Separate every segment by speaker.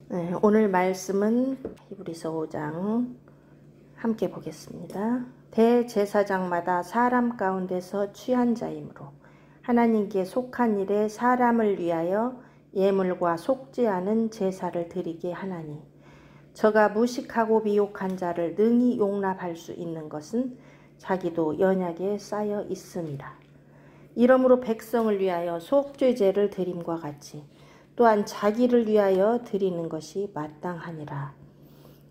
Speaker 1: 네, 오늘 말씀은 히브리서 5장 함께 보겠습니다. 대제사장마다 사람 가운데서 취한 자이므로 하나님께 속한 일에 사람을 위하여 예물과 속지 않은 제사를 드리게 하나니, 저가 무식하고 미혹한 자를 능히 용납할 수 있는 것은 자기도 연약에 쌓여 있음이라. 이러므로 백성을 위하여 속죄제를 드림과 같이 또한 자기를 위하여 드리는 것이 마땅하니라.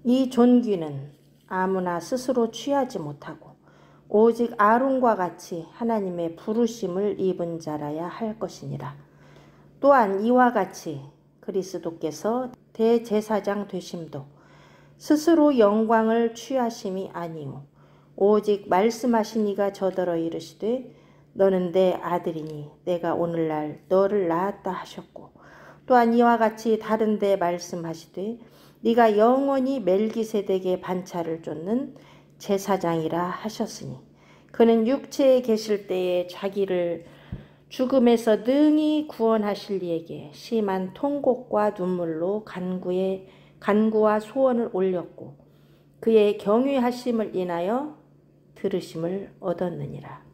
Speaker 1: 이 존귀는 아무나 스스로 취하지 못하고 오직 아론과 같이 하나님의 부르심을 입은 자라야 할 것이니라. 또한 이와 같이 그리스도께서 대제사장 되심도 스스로 영광을 취하심이 아니오 오직 말씀하신 이가 저더러 이르시되 너는 내 아들이니 내가 오늘날 너를 낳았다 하셨고, 또한 이와 같이 다른 데 말씀하시되 네가 영원히 멜기세덱의 반차를 쫓는 제사장이라 하셨으니, 그는 육체에 계실 때에 자기를 죽음에서 능히 구원하실 이에게 심한 통곡과 눈물로 간구와 소원을 올렸고 그의 경외하심을 인하여 들으심을 얻었느니라.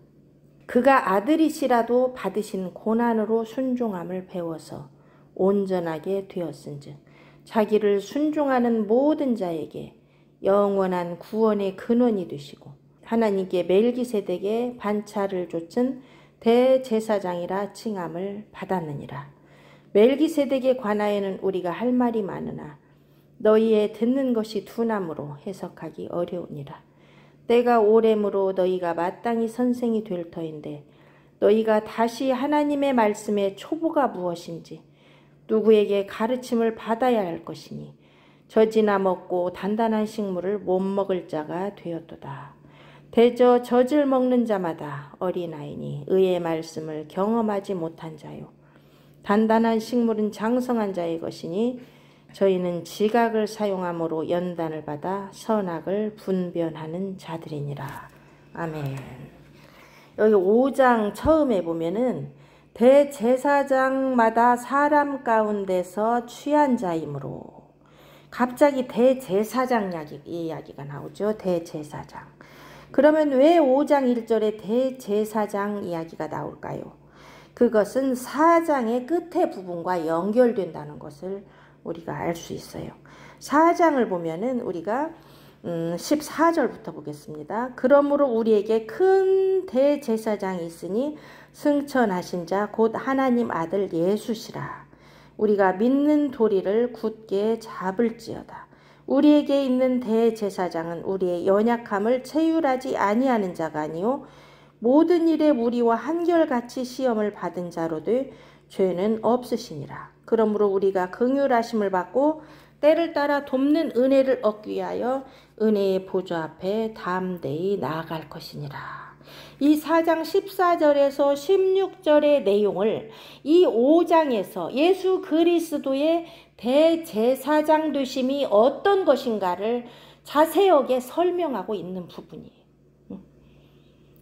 Speaker 1: 그가 아들이시라도 받으신 고난으로 순종함을 배워서 온전하게 되었은즉 자기를 순종하는 모든 자에게 영원한 구원의 근원이 되시고 하나님께 멜기세덱의 반차를 좇은 대제사장이라 칭함을 받았느니라. 멜기세덱에 관하여는 우리가 할 말이 많으나 너희의 듣는 것이 둔함으로 해석하기 어려우니라. 때가 오래므로 너희가 마땅히 선생이 될 터인데 너희가 다시 하나님의 말씀의 초보가 무엇인지 누구에게 가르침을 받아야 할 것이니 젖이나 먹고 단단한 식물을 못 먹을 자가 되었도다. 대저 젖을 먹는 자마다 어린아이니 의의 말씀을 경험하지 못한 자요, 단단한 식물은 장성한 자의 것이니 저희는 지각을 사용함으로 연단을 받아 선악을 분별하는 자들이니라. 아멘. 여기 5장 처음에 보면은 대제사장마다 사람 가운데서 취한 자이므로 갑자기 대제사장 이야기가 나오죠. 대제사장. 그러면 왜 5장 1절에 대제사장 이야기가 나올까요? 그것은 4장의 끝의 부분과 연결된다는 것을 우리가 알 수 있어요. 4장을 보면은 우리가 14절부터 보겠습니다. 그러므로 우리에게 큰 대제사장이 있으니 승천하신 자 곧 하나님 아들 예수시라. 우리가 믿는 도리를 굳게 잡을지어다. 우리에게 있는 대제사장은 우리의 연약함을 체휼하지 아니하는 자가 아니요 모든 일에 우리와 한결같이 시험을 받은 자로되 죄는 없으시니라. 그러므로 우리가 긍휼하심을 받고 때를 따라 돕는 은혜를 얻기 위하여 은혜의 보좌 앞에 담대히 나아갈 것이니라. 이 4장 14절에서 16절의 내용을 이 5장에서 예수 그리스도의 대제사장 되심이 어떤 것인가를 자세하게 설명하고 있는 부분이에요.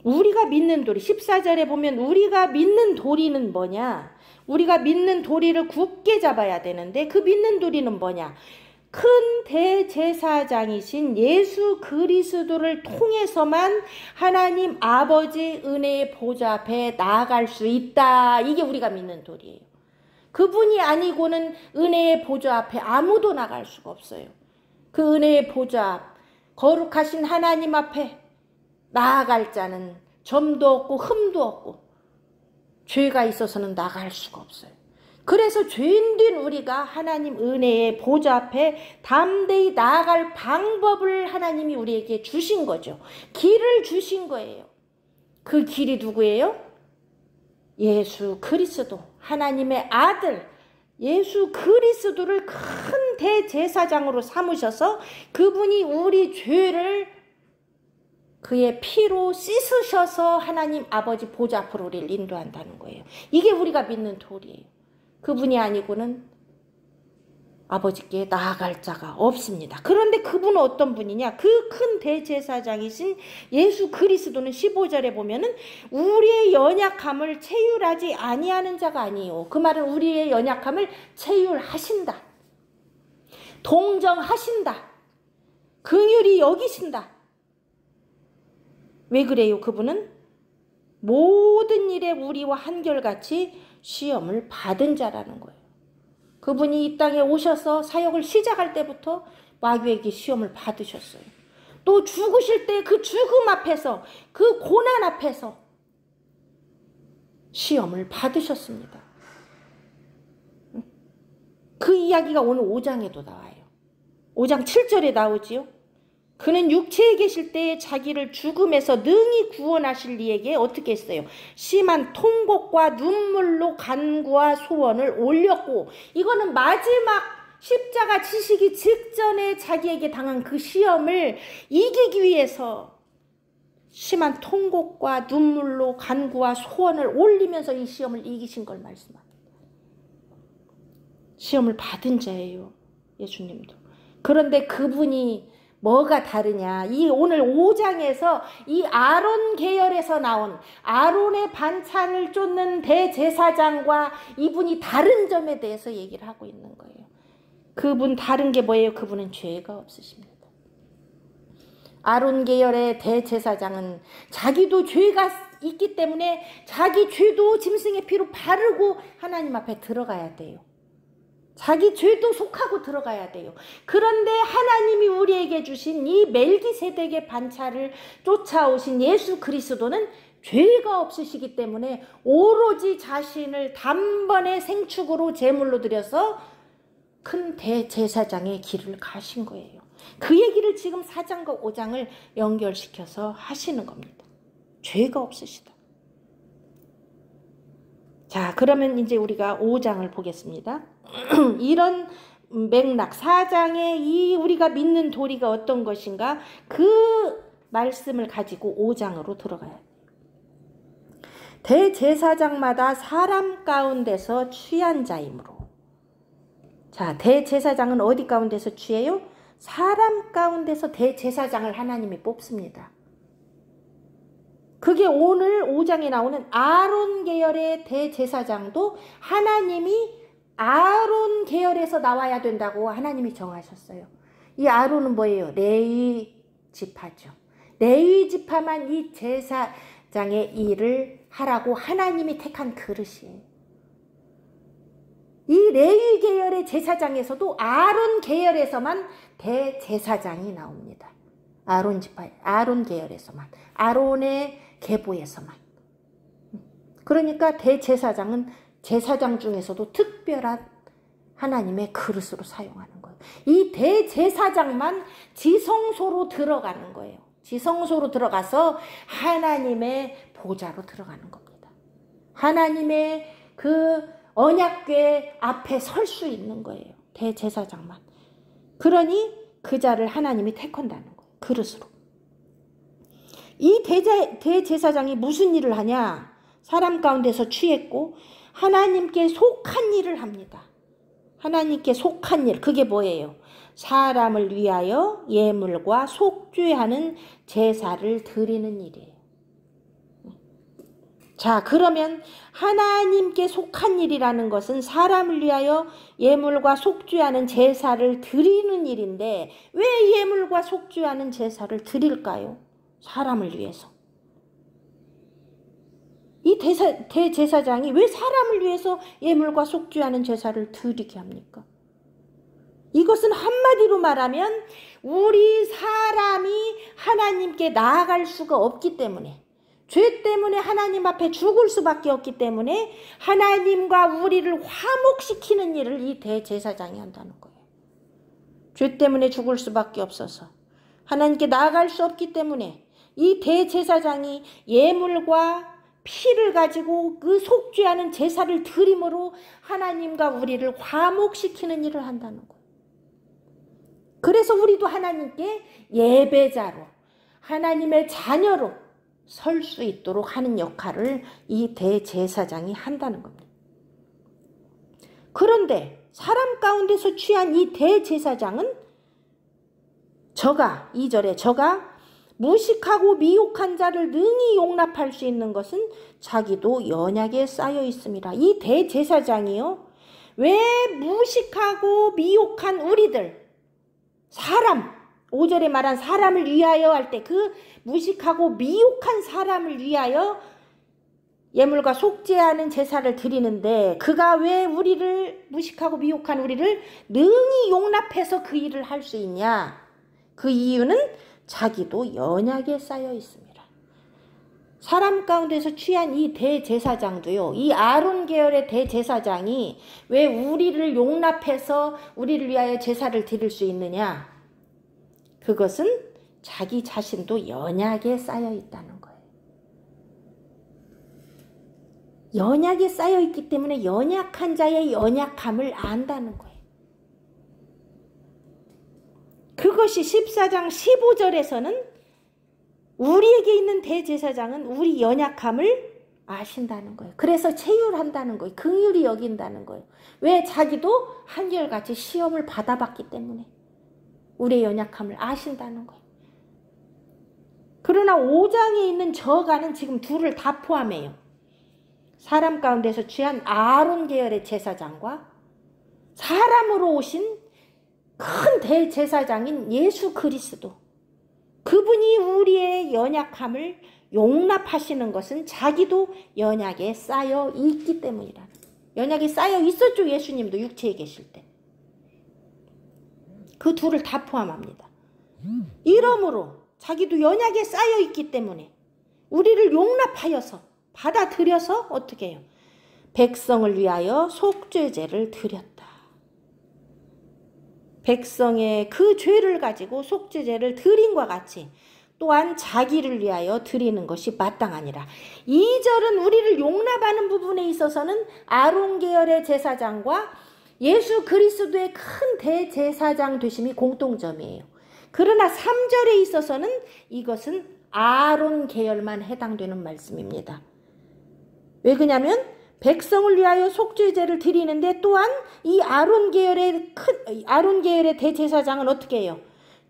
Speaker 1: 우리가 믿는 도리, 14절에 보면 우리가 믿는 도리는 뭐냐? 우리가 믿는 도리를 굳게 잡아야 되는데 그 믿는 도리는 뭐냐? 큰 대제사장이신 예수 그리스도를 통해서만 하나님 아버지 은혜의 보좌 앞에 나아갈 수 있다. 이게 우리가 믿는 도리예요. 그분이 아니고는 은혜의 보좌 앞에 아무도 나갈 수가 없어요. 그 은혜의 보좌 앞, 거룩하신 하나님 앞에 나아갈 자는 점도 없고 흠도 없고 죄가 있어서는 나갈 수가 없어요. 그래서 죄인된 우리가 하나님 은혜의 보좌 앞에 담대히 나아갈 방법을 하나님이 우리에게 주신 거죠. 길을 주신 거예요. 그 길이 누구예요? 예수 그리스도, 하나님의 아들 예수 그리스도를 큰 대제사장으로 삼으셔서 그분이 우리 죄를 그의 피로 씻으셔서 하나님 아버지 보좌 앞으로 우리를 인도한다는 거예요. 이게 우리가 믿는 도리예요. 그분이 아니고는 아버지께 나아갈 자가 없습니다. 그런데 그분은 어떤 분이냐? 그 큰 대제사장이신 예수 그리스도는 15절에 보면은 우리의 연약함을 체휼하지 아니하는 자가 아니요. 그 말은 우리의 연약함을 체휼하신다. 동정하신다. 긍휼히 여기신다. 왜 그래요? 그분은 모든 일에 우리와 한결같이 시험을 받은 자라는 거예요. 그분이 이 땅에 오셔서 사역을 시작할 때부터 마귀에게 시험을 받으셨어요. 또 죽으실 때 그 죽음 앞에서, 그 고난 앞에서 시험을 받으셨습니다. 그 이야기가 오늘 5장에도 나와요. 5장 7절에 나오지요. 그는 육체에 계실 때에 자기를 죽음에서 능히 구원하실 이에게 어떻게 했어요? 심한 통곡과 눈물로 간구와 소원을 올렸고, 이거는 마지막 십자가 지시기 직전에 자기에게 당한 그 시험을 이기기 위해서 심한 통곡과 눈물로 간구와 소원을 올리면서 이 시험을 이기신 걸 말씀합니다. 시험을 받은 자예요, 예수님도. 그런데 그분이 뭐가 다르냐? 이 오늘 5장에서 이 아론 계열에서 나온 아론의 반찬을 쫓는 대제사장과 이분이 다른 점에 대해서 얘기를 하고 있는 거예요. 그분 다른 게 뭐예요? 그분은 죄가 없으십니다. 아론 계열의 대제사장은 자기도 죄가 있기 때문에 자기 죄도 짐승의 피로 바르고 하나님 앞에 들어가야 돼요. 자기 죄도 속하고 들어가야 돼요. 그런데 하나님이 우리에게 주신 이 멜기세덱의 반차를 쫓아오신 예수 그리스도는 죄가 없으시기 때문에 오로지 자신을 단번에 생축으로 제물로 드려서 큰 대제사장의 길을 가신 거예요. 그 얘기를 지금 4장과 5장을 연결시켜서 하시는 겁니다. 죄가 없으시다. 자, 그러면 이제 우리가 5장을 보겠습니다. 이런 맥락, 4장에 이 우리가 믿는 도리가 어떤 것인가, 그 말씀을 가지고 5장으로 들어가야 돼요. 대제사장마다 사람 가운데서 취한 자이므로. 자, 대제사장은 어디 가운데서 취해요? 사람 가운데서 대제사장을 하나님이 뽑습니다. 그게 오늘 5장에 나오는 아론 계열의 대제사장도 하나님이 아론 계열에서 나와야 된다고 하나님이 정하셨어요. 이 아론은 뭐예요? 레위 지파죠. 레위 지파만 이 제사장의 일을 하라고 하나님이 택한 그릇이에요. 이 레위 계열의 제사장에서도 아론 계열에서만 대제사장이 나옵니다. 아론 지파, 아론 계열에서만, 아론의 계보에서만. 그러니까 대제사장은 제사장 중에서도 특별한 하나님의 그릇으로 사용하는 거예요. 이 대제사장만 지성소로 들어가는 거예요. 지성소로 들어가서 하나님의 보좌로 들어가는 겁니다. 하나님의 그 언약궤 앞에 설 수 있는 거예요. 대제사장만. 그러니 그 자를 하나님이 택한다는 거예요. 그릇으로. 이 대제사장이 무슨 일을 하냐? 사람 가운데서 취했고 하나님께 속한 일을 합니다. 하나님께 속한 일, 그게 뭐예요? 사람을 위하여 예물과 속죄하는 제사를 드리는 일이에요. 자, 그러면 하나님께 속한 일이라는 것은 사람을 위하여 예물과 속죄하는 제사를 드리는 일인데, 왜 예물과 속죄하는 제사를 드릴까요? 사람을 위해서. 이 대제사장이 왜 사람을 위해서 예물과 속죄하는 제사를 드리게 합니까? 이것은 한마디로 말하면 우리 사람이 하나님께 나아갈 수가 없기 때문에, 죄 때문에 하나님 앞에 죽을 수밖에 없기 때문에 하나님과 우리를 화목시키는 일을 이 대제사장이 한다는 거예요. 죄 때문에 죽을 수밖에 없어서 하나님께 나아갈 수 없기 때문에 이 대제사장이 예물과 피를 가지고 그 속죄하는 제사를 드림으로 하나님과 우리를 화목시키는 일을 한다는 거예요. 그래서 우리도 하나님께 예배자로, 하나님의 자녀로 설 수 있도록 하는 역할을 이 대제사장이 한다는 겁니다. 그런데 사람 가운데서 취한 이 대제사장은 저가, 2절에 저가 무식하고 미혹한 자를 능히 용납할 수 있는 것은 자기도 연약에 쌓여 있습니다. 이 대제사장이요, 왜 무식하고 미혹한 우리들, 사람, 5절에 말한 사람을 위하여 할 때 그 무식하고 미혹한 사람을 위하여 예물과 속죄하는 제사를 드리는데 그가 왜 우리를 무식하고 미혹한 우리를 능히 용납해서 그 일을 할 수 있냐? 그 이유는 자기도 연약에 쌓여 있습니다. 사람 가운데서 취한 이 대제사장도요, 이 아론 계열의 대제사장이 왜 우리를 용납해서 우리를 위하여 제사를 드릴 수 있느냐? 그것은 자기 자신도 연약에 쌓여 있다는 거예요. 연약에 쌓여 있기 때문에 연약한 자의 연약함을 안다는 거예요. 그것이 14장 15절에서는 우리에게 있는 대제사장은 우리 연약함을 아신다는 거예요. 그래서 체휼한다는 거예요. 긍휼히 여긴다는 거예요. 왜? 자기도 한결같이 시험을 받아봤기 때문에 우리의 연약함을 아신다는 거예요. 그러나 5장에 있는 저가는 지금 둘을 다 포함해요. 사람 가운데서 취한 아론 계열의 제사장과 사람으로 오신 큰 대제사장인 예수 그리스도, 그분이 우리의 연약함을 용납하시는 것은 자기도 연약에 쌓여 있기 때문이라. 연약에 쌓여 있었죠. 예수님도 육체에 계실 때. 그 둘을 다 포함합니다. 이러므로 자기도 연약에 쌓여 있기 때문에 우리를 용납하여서 받아들여서 어떻게 해요? 백성을 위하여 속죄제를 드렸다. 백성의 그 죄를 가지고 속죄제를 드림과 같이 또한 자기를 위하여 드리는 것이 마땅하니라. 2절은 우리를 용납하는 부분에 있어서는 아론 계열의 제사장과 예수 그리스도의 큰 대제사장 되심이 공통점이에요. 그러나 3절에 있어서는 이것은 아론 계열만 해당되는 말씀입니다. 왜 그러냐면 백성을 위하여 속죄제를 드리는데 또한 이 아론 계열의 대제사장은 어떻게 해요?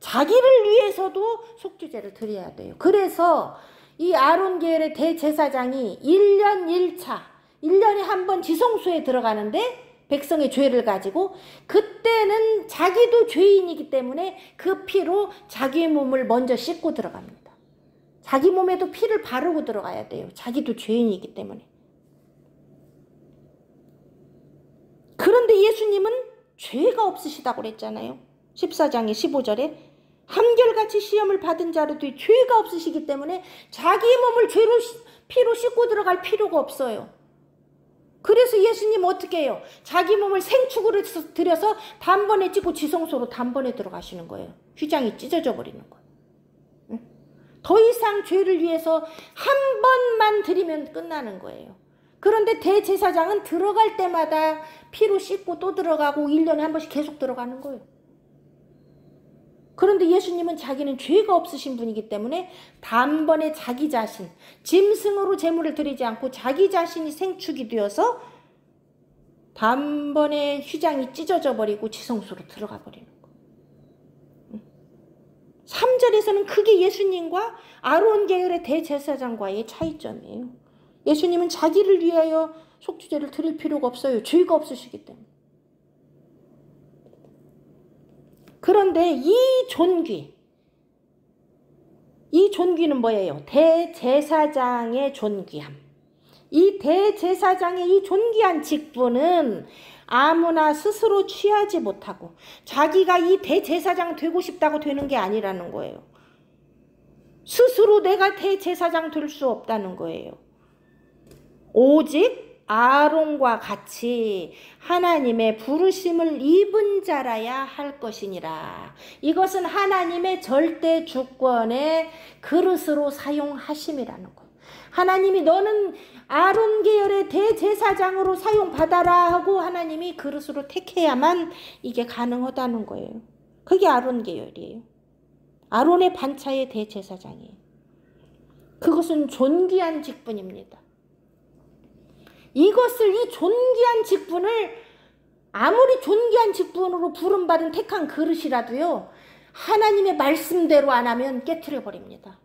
Speaker 1: 자기를 위해서도 속죄제를 드려야 돼요. 그래서 이 아론 계열의 대제사장이 1년 1차, 1년에 한 번 지성소에 들어가는데 백성의 죄를 가지고 그때는 자기도 죄인이기 때문에 그 피로 자기의 몸을 먼저 씻고 들어갑니다. 자기 몸에도 피를 바르고 들어가야 돼요. 자기도 죄인이기 때문에. 그런데 예수님은 죄가 없으시다고 그랬잖아요. 14장의 15절에 한결같이 시험을 받은 자로도 죄가 없으시기 때문에 자기 몸을 피로 씻고 들어갈 필요가 없어요. 그래서 예수님 어떻게 해요? 자기 몸을 생축으로 들여서 단번에 찢고 지성소로 단번에 들어가시는 거예요. 휘장이 찢어져 버리는 거예요. 더 이상 죄를 위해서 한 번만 드리면 끝나는 거예요. 그런데 대제사장은 들어갈 때마다 피로 씻고 또 들어가고 1년에 한 번씩 계속 들어가는 거예요. 그런데 예수님은 자기는 죄가 없으신 분이기 때문에 단번에 자기 자신, 짐승으로 제물을 드리지 않고 자기 자신이 생축이 되어서 단번에 휘장이 찢어져 버리고 지성소로 들어가 버리는 거예요. 3절에서는 그게 예수님과 아론 계열의 대제사장과의 차이점이에요. 예수님은 자기를 위하여 속죄제를 드릴 필요가 없어요. 죄가 없으시기 때문에. 그런데 이 존귀는 뭐예요? 대제사장의 존귀함. 이 대제사장의 이 존귀한 직분은 아무나 스스로 취하지 못하고 자기가 이 대제사장 되고 싶다고 되는 게 아니라는 거예요. 스스로 내가 대제사장 될 수 없다는 거예요. 오직 아론과 같이 하나님의 부르심을 입은 자라야 할 것이니라. 이것은 하나님의 절대 주권의 그릇으로 사용하심이라는 거예요. 하나님이 너는 아론 계열의 대제사장으로 사용받아라 하고 하나님이 그릇으로 택해야만 이게 가능하다는 거예요. 그게 아론 계열이에요. 아론의 반차의 대제사장이에요. 그것은 존귀한 직분입니다. 이 존귀한 직분을 아무리 존귀한 직분으로 부름받은 택한 그릇이라도요, 하나님의 말씀대로 안 하면 깨트려 버립니다.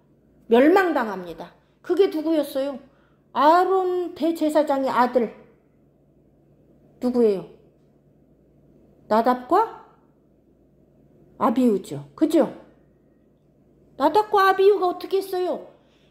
Speaker 1: 멸망당합니다. 그게 누구였어요? 아론 대제사장의 아들. 누구예요? 나답과 아비후죠. 그죠? 나답과 아비후가 어떻게 했어요?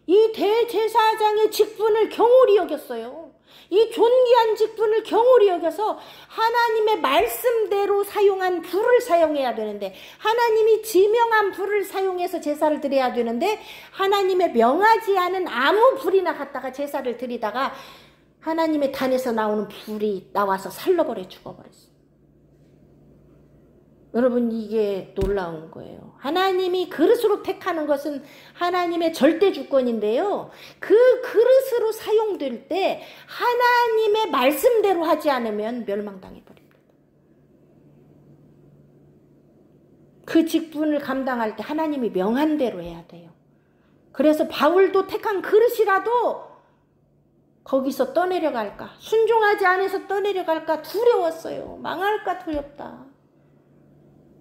Speaker 1: 이 대제사장의 직분을 경홀히 여겼어요. 이 존귀한 직분을 경홀히 여겨서 하나님의 말씀대로 사용한 불을 사용해야 되는데, 하나님이 지명한 불을 사용해서 제사를 드려야 되는데, 하나님의 명하지 않은 아무 불이나 갖다가 제사를 드리다가 하나님의 단에서 나오는 불이 나와서 살러버려 죽어버렸어요. 여러분, 이게 놀라운 거예요. 하나님이 그릇으로 택하는 것은 하나님의 절대 주권인데요. 그 그릇으로 사용될 때 하나님의 말씀대로 하지 않으면 멸망당해 버립니다. 그 직분을 감당할 때 하나님이 명한 대로 해야 돼요. 그래서 바울도 택한 그릇이라도 거기서 떠내려갈까, 순종하지 않아서 떠내려갈까 두려웠어요. 망할까 두렵다.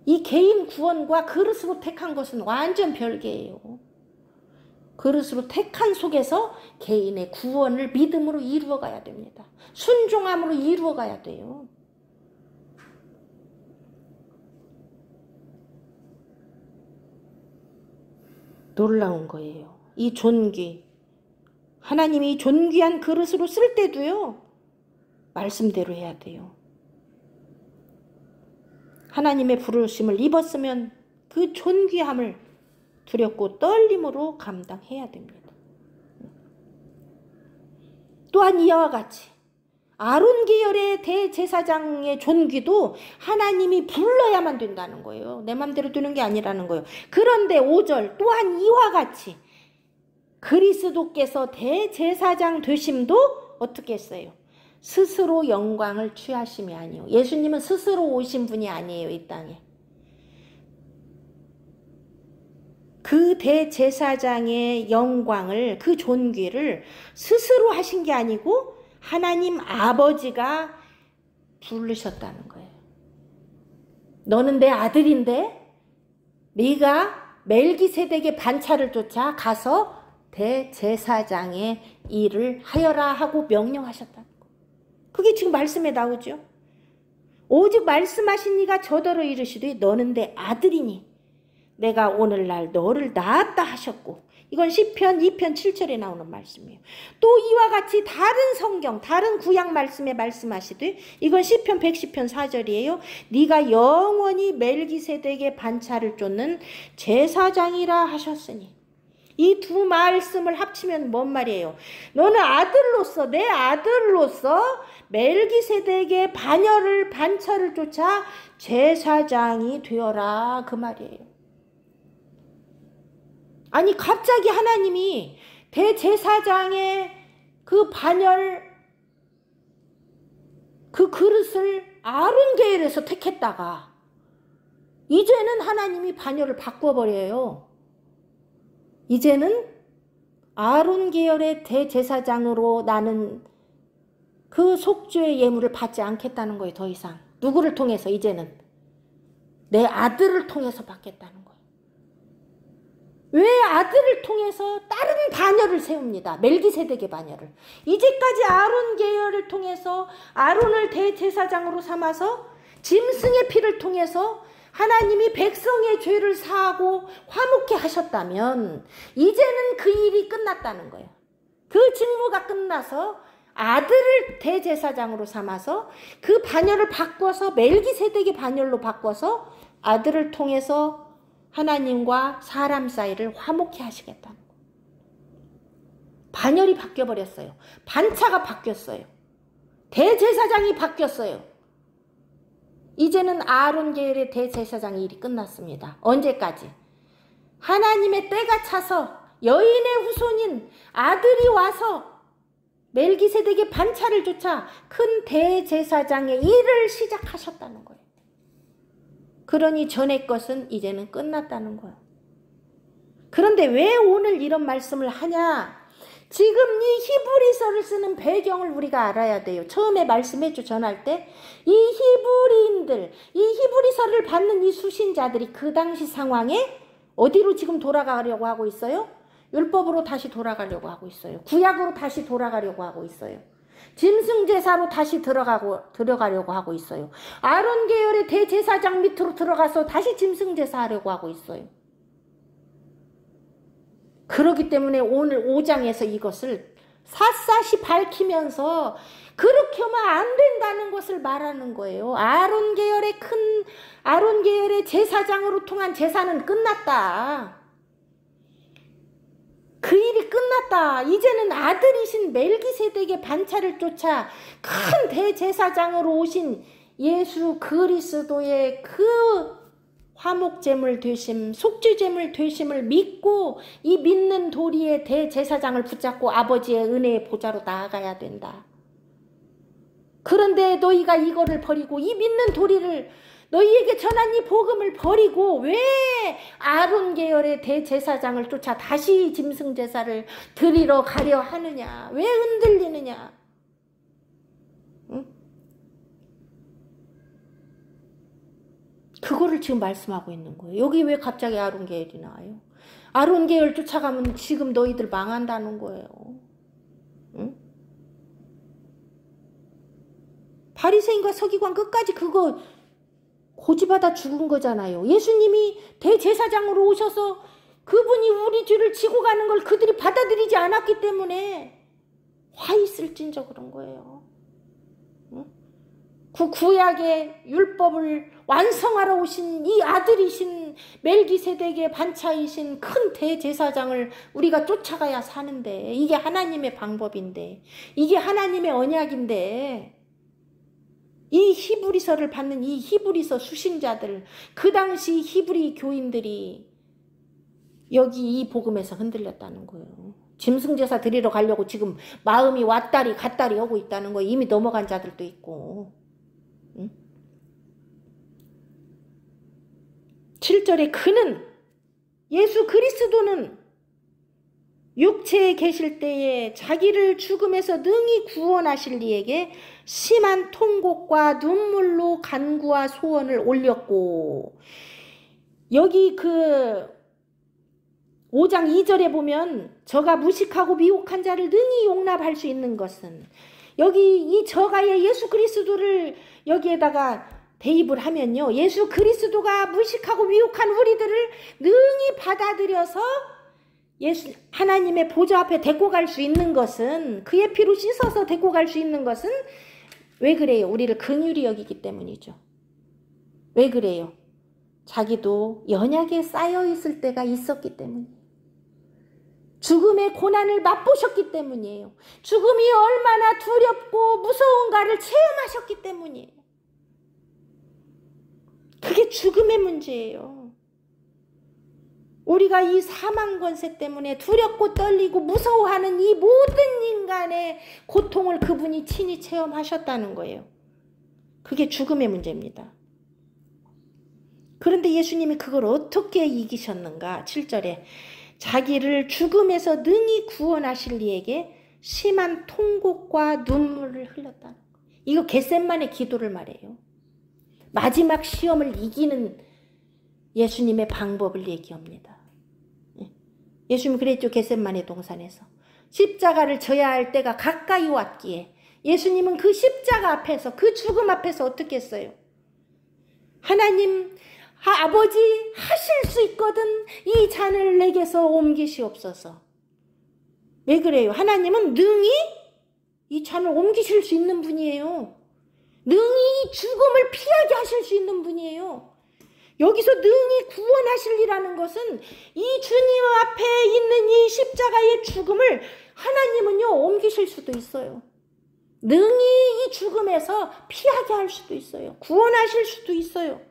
Speaker 1: 이 개인 구원과 그릇으로 택한 것은 완전 별개예요. 그릇으로 택한 속에서 개인의 구원을 믿음으로 이루어가야 됩니다. 순종함으로 이루어가야 돼요. 놀라운 거예요. 이 존귀, 하나님이 존귀한 그릇으로 쓸 때도요, 말씀대로 해야 돼요. 하나님의 부르심을 입었으면 그 존귀함을 두렵고 떨림으로 감당해야 됩니다. 또한 이와 같이 아론 계열의 대제사장의 존귀도 하나님이 불러야만 된다는 거예요. 내 맘대로 되는 게 아니라는 거예요. 그런데 5절 또한 이와 같이 그리스도께서 대제사장 되심도 어떻게 했어요? 스스로 영광을 취하심이 아니요. 예수님은 스스로 오신 분이 아니에요, 이 땅에. 그 대제사장의 영광을, 그 존귀를 스스로 하신 게 아니고 하나님 아버지가 부르셨다는 거예요. 너는 내 아들인데 네가 멜기세덱의 반차를 쫓아 가서 대제사장의 일을 하여라 하고 명령하셨다는 거예요. 그게 지금 말씀에 나오죠. 오직 말씀하신 이가 저더러 이르시되 너는 내 아들이니 내가 오늘날 너를 낳았다 하셨고, 이건 시편 2편 7절에 나오는 말씀이에요. 또 이와 같이 다른 성경, 다른 구약 말씀에 말씀하시되, 이건 시편 110편 4절이에요. 네가 영원히 멜기세덱의 반차를 쫓는 제사장이라 하셨으니, 이 두 말씀을 합치면 뭔 말이에요? 너는 아들로서, 내 아들로서 멜기세덱의 반차를 쫓아 제사장이 되어라, 그 말이에요. 아니 갑자기 하나님이 대제사장의 그 반열, 그 그릇을 아론 계열에서 택했다가 이제는 하나님이 반열을 바꿔버려요. 이제는 아론 계열의 대제사장으로 나는 그 속죄의 예물을 받지 않겠다는 거예요. 더 이상 누구를 통해서? 이제는 내 아들을 통해서 받겠다는 거예요. 왜 아들을 통해서 다른 반열을 세웁니다. 멜기세덱의 반열을. 이제까지 아론 계열을 통해서 아론을 대제사장으로 삼아서 짐승의 피를 통해서 하나님이 백성의 죄를 사하고 화목케 하셨다면 이제는 그 일이 끝났다는 거예요. 그 직무가 끝나서 아들을 대제사장으로 삼아서 그 반열을 바꿔서 멜기세덱의 반열로 바꿔서 아들을 통해서 하나님과 사람 사이를 화목케 하시겠다는 거예요. 반열이 바뀌어버렸어요. 반차가 바뀌었어요. 대제사장이 바뀌었어요. 이제는 아론 계열의 대제사장의 일이 끝났습니다. 언제까지? 하나님의 때가 차서 여인의 후손인 아들이 와서 멜기세덱의 반차를 쫓아 큰 대제사장의 일을 시작하셨다는 거예요. 그러니 전의 것은 이제는 끝났다는 거예요. 그런데 왜 오늘 이런 말씀을 하냐? 지금 이 히브리서를 쓰는 배경을 우리가 알아야 돼요. 처음에 말씀했죠. 전할 때 이 히브리인들, 이 히브리서를 받는 이 수신자들이 그 당시 상황에 어디로 지금 돌아가려고 하고 있어요? 율법으로 다시 돌아가려고 하고 있어요. 구약으로 다시 돌아가려고 하고 있어요. 짐승제사로 다시 들어가려고 하고 있어요. 아론 계열의 대제사장 밑으로 들어가서 다시 짐승제사 하려고 하고 있어요. 그렇기 때문에 오늘 5장에서 이것을 샅샅이 밝히면서 그렇게 하면 안 된다는 것을 말하는 거예요. 아론 계열의 제사장으로 통한 제사는 끝났다. 그 일이 끝났다. 이제는 아들이신 멜기세덱의 반차를 쫓아 큰 대제사장으로 오신 예수 그리스도의 그 화목제물 되심, 속죄제물 되심을 믿고 이 믿는 도리의 대제사장을 붙잡고 아버지의 은혜의 보좌로 나아가야 된다. 그런데 너희가 이거를 버리고 이 믿는 도리를 너희에게 전한 이 복음을 버리고 왜 아론 계열의 대제사장을 쫓아 다시 짐승제사를 드리러 가려 하느냐? 왜 흔들리느냐? 응? 그거를 지금 말씀하고 있는 거예요. 여기 왜 갑자기 아론 계열이 나와요? 아론 계열 쫓아가면 지금 너희들 망한다는 거예요. 응? 바리새인과 서기관 끝까지 그거 고집하다 죽은 거잖아요. 예수님이 대제사장으로 오셔서 그분이 우리 죄를 지고 가는 걸 그들이 받아들이지 않았기 때문에 화 있을진저 그런 거예요. 응? 그 구약의 율법을 완성하러 오신 이 아들이신 멜기세덱의 반차이신 큰 대제사장을 우리가 쫓아가야 사는데, 이게 하나님의 방법인데, 이게 하나님의 언약인데, 이 히브리서를 받는 이 히브리서 수신자들, 그 당시 히브리 교인들이 여기 이 복음에서 흔들렸다는 거예요. 짐승제사 드리러 가려고 지금 마음이 왔다리 갔다리 하고 있다는 거예요. 이미 넘어간 자들도 있고. 응? 7절에 그는, 예수 그리스도는 육체에 계실 때에 자기를 죽음에서 능히 구원하실 이에게 심한 통곡과 눈물로 간구와 소원을 올렸고, 여기 그 5장 2절에 보면 저가 무식하고 미혹한 자를 능히 용납할 수 있는 것은, 여기 이 저가의 예수 그리스도를 여기에다가 대입을 하면요, 예수 그리스도가 무식하고 미혹한 우리들을 능히 받아들여서 예수 하나님의 보좌 앞에 데리고 갈 수 있는 것은, 그의 피로 씻어서 데리고 갈 수 있는 것은 왜 그래요? 우리를 긍휼히 여기기 때문이죠. 왜 그래요? 자기도 연약에 쌓여 있을 때가 있었기 때문이에요. 죽음의 고난을 맛보셨기 때문이에요. 죽음이 얼마나 두렵고 무서운가를 체험하셨기 때문이에요. 그게 죽음의 문제예요. 우리가 이 사망 권세 때문에 두렵고 떨리고 무서워하는 이 모든 인간의 고통을 그분이 친히 체험하셨다는 거예요. 그게 죽음의 문제입니다. 그런데 예수님이 그걸 어떻게 이기셨는가? 7절에 자기를 죽음에서 능히 구원하실 이에게 심한 통곡과 눈물을 흘렸다는 거. 이거 겟세마네 기도를 말해요. 마지막 시험을 이기는 예수님의 방법을 얘기합니다. 예수님이 그랬죠. 겟세마네 동산에서 십자가를 져야 할 때가 가까이 왔기에 예수님은 그 십자가 앞에서, 그 죽음 앞에서 어떻게 했어요? 하나님, 아버지, 하실 수 있거든 이 잔을 내게서 옮기시옵소서. 왜 그래요? 하나님은 능히 이 잔을 옮기실 수 있는 분이에요. 능히 죽음을 피하게 하실 수 있는 분이에요. 여기서 능히 구원하실이라는 것은 이 주님 앞에 있는 이 십자가의 죽음을 하나님은요 옮기실 수도 있어요. 능히 이 죽음에서 피하게 할 수도 있어요. 구원하실 수도 있어요.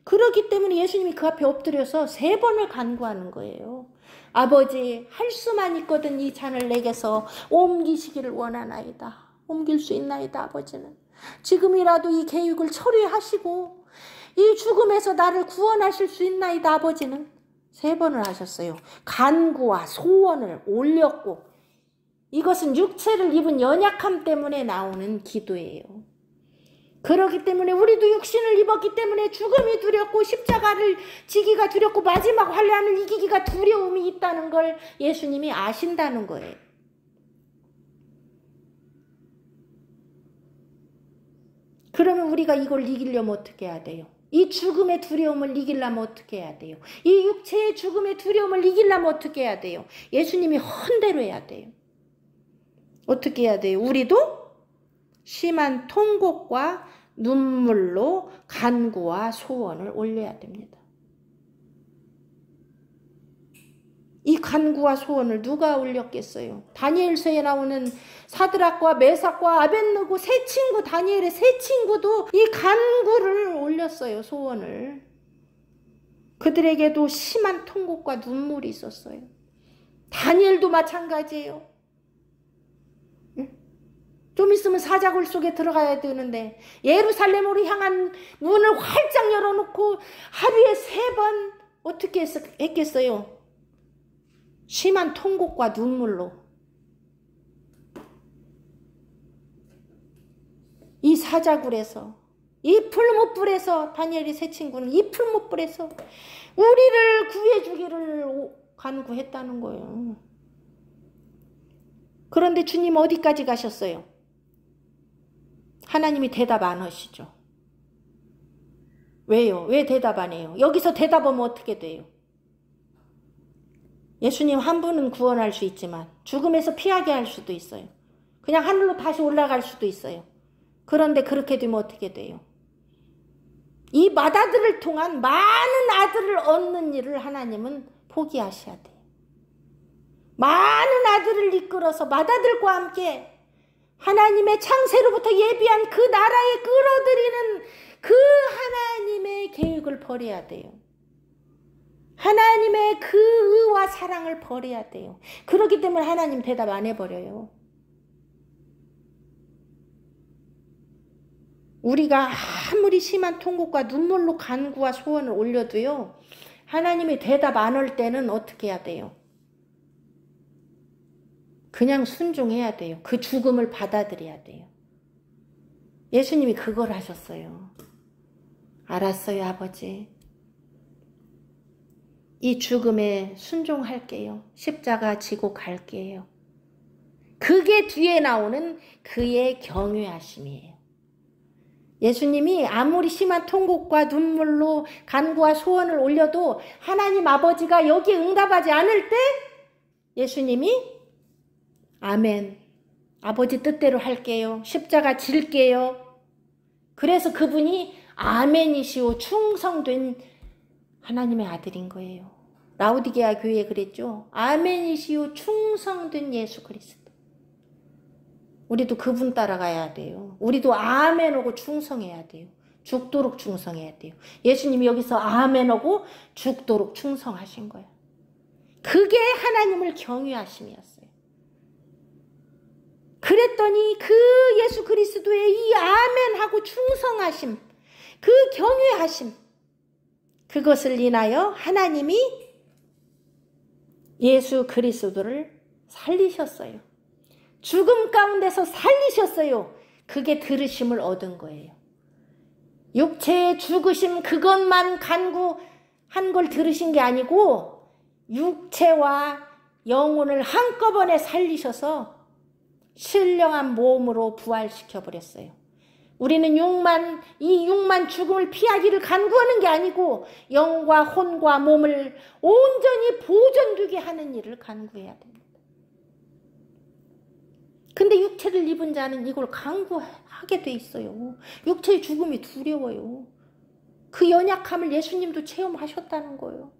Speaker 1: 그렇기 때문에 예수님이 그 앞에 엎드려서 3번을 간구하는 거예요. 아버지, 할 수만 있거든 이 잔을 내게서 옮기시기를 원하나이다. 옮길 수 있나이다. 아버지는 지금이라도 이 계획을 처리하시고 이 죽음에서 나를 구원하실 수 있나이다. 아버지는 3번을 하셨어요. 간구와 소원을 올렸고, 이것은 육체를 입은 연약함 때문에 나오는 기도예요. 그렇기 때문에 우리도 육신을 입었기 때문에 죽음이 두렵고 십자가를 지기가 두렵고 마지막 환난을 이기기가 두려움이 있다는 걸 예수님이 아신다는 거예요. 그러면 우리가 이걸 이기려면 어떻게 해야 돼요? 이 죽음의 두려움을 이기려면 어떻게 해야 돼요? 이 육체의 죽음의 두려움을 이기려면 어떻게 해야 돼요? 예수님이 헌대로 해야 돼요. 어떻게 해야 돼요? 우리도 심한 통곡과 눈물로 간구와 소원을 올려야 됩니다. 이 간구와 소원을 누가 올렸겠어요? 다니엘서에 나오는 사드락과 메삭과 아벳느고 세 친구, 다니엘의 세 친구도 이 간구를 올렸어요. 소원을. 그들에게도 심한 통곡과 눈물이 있었어요. 다니엘도 마찬가지예요. 좀 있으면 사자굴 속에 들어가야 되는데 예루살렘으로 향한 문을 활짝 열어놓고 하루에 3번 어떻게 했겠어요? 심한 통곡과 눈물로. 이 사자굴에서, 이 풀무불에서, 다니엘의 세 친구는 이 풀무불에서 우리를 구해주기를 간구했다는 거예요. 그런데 주님 어디까지 가셨어요? 하나님이 대답 안 하시죠. 왜요? 왜 대답 안 해요? 여기서 대답하면 어떻게 돼요? 예수님 한 분은 구원할 수 있지만 죽음에서 피하게 할 수도 있어요. 그냥 하늘로 다시 올라갈 수도 있어요. 그런데 그렇게 되면 어떻게 돼요? 이 맏아들을 통한 많은 아들을 얻는 일을 하나님은 포기하셔야 돼요. 많은 아들을 이끌어서 맏아들과 함께 하나님의 창세로부터 예비한 그 나라에 끌어들이는 그 하나님의 계획을 버려야 돼요. 하나님의 그 의와 사랑을 버려야 돼요. 그렇기 때문에 하나님 대답 안 해버려요. 우리가 아무리 심한 통곡과 눈물로 간구와 소원을 올려도요, 하나님이 대답 안 할 때는 어떻게 해야 돼요? 그냥 순종해야 돼요. 그 죽음을 받아들여야 돼요. 예수님이 그걸 하셨어요. 알았어요, 아버지. 이 죽음에 순종할게요. 십자가 지고 갈게요. 그게 뒤에 나오는 그의 경외하심이에요. 예수님이 아무리 심한 통곡과 눈물로 간구와 소원을 올려도 하나님 아버지가 여기에 응답하지 않을 때 예수님이 아멘, 아버지 뜻대로 할게요. 십자가 질게요. 그래서 그분이 아멘이시오 충성된 하나님의 아들인 거예요. 라오디게아 교회에 그랬죠. 아멘이시오 충성된 예수 그리스도. 우리도 그분 따라가야 돼요. 우리도 아멘하고 충성해야 돼요. 죽도록 충성해야 돼요. 예수님이 여기서 아멘하고 죽도록 충성하신 거예요. 그게 하나님을 경외하심이었어요. 그랬더니 그 예수 그리스도의 이 아멘하고 충성하심, 그 경외하심, 그것을 인하여 하나님이 예수 그리스도를 살리셨어요. 죽음 가운데서 살리셨어요. 그게 들으심을 얻은 거예요. 육체의 죽으심 그것만 간구한 걸 들으신 게 아니고 육체와 영혼을 한꺼번에 살리셔서 신령한 몸으로 부활시켜 버렸어요. 우리는 이 육만 죽음을 피하기를 간구하는 게 아니고 영과 혼과 몸을 온전히 보존되게 하는 일을 간구해야 됩니다. 근데 육체를 입은 자는 이걸 간구하게 돼 있어요. 육체의 죽음이 두려워요. 그 연약함을 예수님도 체험하셨다는 거예요.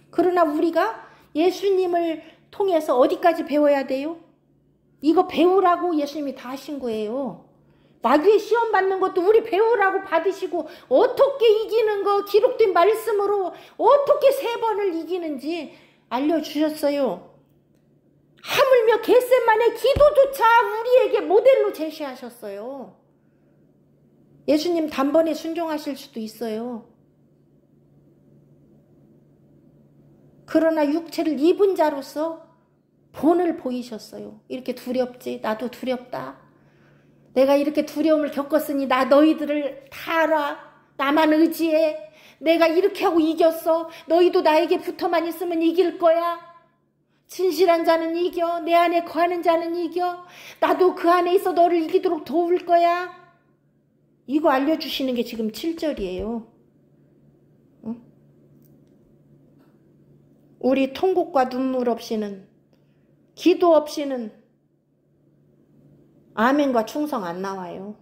Speaker 1: 그러나 우리가 예수님을 통해서 어디까지 배워야 돼요? 이거 배우라고 예수님이 다 하신 거예요. 마귀의 시험 받는 것도 우리 배우라고 받으시고 어떻게 이기는 거 기록된 말씀으로 어떻게 3번을 이기는지 알려주셨어요. 하물며 겟세마네 기도조차 우리에게 모델로 제시하셨어요. 예수님 단번에 순종하실 수도 있어요. 그러나 육체를 입은 자로서 본을 보이셨어요. 이렇게 두렵지? 나도 두렵다. 내가 이렇게 두려움을 겪었으니 나 너희들을 다 알아. 나만 의지해. 내가 이렇게 하고 이겼어. 너희도 나에게 붙어만 있으면 이길 거야. 진실한 자는 이겨. 내 안에 거하는 자는 이겨. 나도 그 안에 있어 너를 이기도록 도울 거야. 이거 알려주시는 게 지금 7절이에요. 응? 우리 통곡과 눈물 없이는, 기도 없이는 아멘과 충성 안 나와요.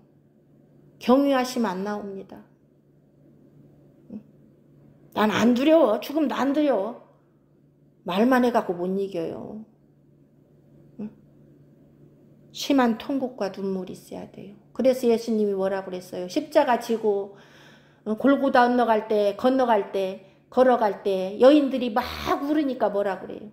Speaker 1: 경유하시면 안 나옵니다. 난 안 두려워. 죽음도 안 두려워. 말만 해갖고 못 이겨요. 심한 통곡과 눈물이 있어야 돼요. 그래서 예수님이 뭐라고 그랬어요? 십자가 지고 골고다 건너갈 때 걸어갈 때 여인들이 막 울으니까 뭐라 그래요?